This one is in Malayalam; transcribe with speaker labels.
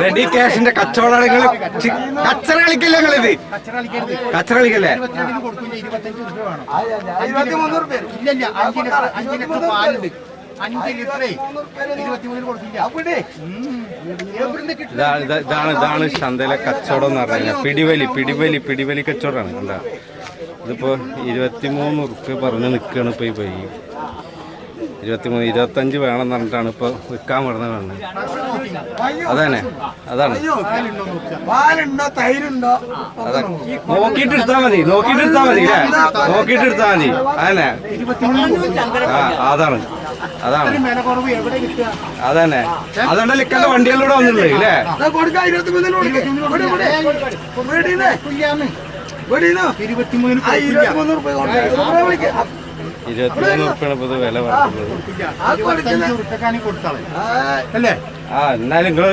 Speaker 1: റെഡി ക്യാഷിന്റെ കച്ചവടമാണ് നിങ്ങൾ. കച്ചറ കളിക്കല്ലേ നിങ്ങളിത്? കച്ചറ കളിക്കല്ലേ? ഇതാണ് ചന്തയിലെ കച്ചവടം എന്ന് പറഞ്ഞാൽ. പിടിവലി കച്ചവടമാണ്. എന്താ ഇതിപ്പോ 23 ഉറുപ്പ്യ പറഞ്ഞ് നിൽക്കുകയാണ്. ഇപ്പൊ ഈ പൈ 23, 25 വേണമെന്ന് പറഞ്ഞിട്ടാണ് ഇപ്പൊ വിൽക്കാൻ പറഞ്ഞത്. അതാണ് നോക്കിയിട്ട് എടുത്താ മതി അല്ലേ? നോക്കിയിട്ട് എടുത്താ മതി. അതന്നെ അതാണ് അതന്നെ. അതുകൊണ്ട് ലിക്കന്റെ വണ്ടികളിലൂടെ വന്നിട്ടുണ്ട് അല്ലേ? 23 ഉറുപ്പ്യാണ് ഇപ്പൊ വില പറഞ്ഞത്. എന്നാലും നിങ്ങൾ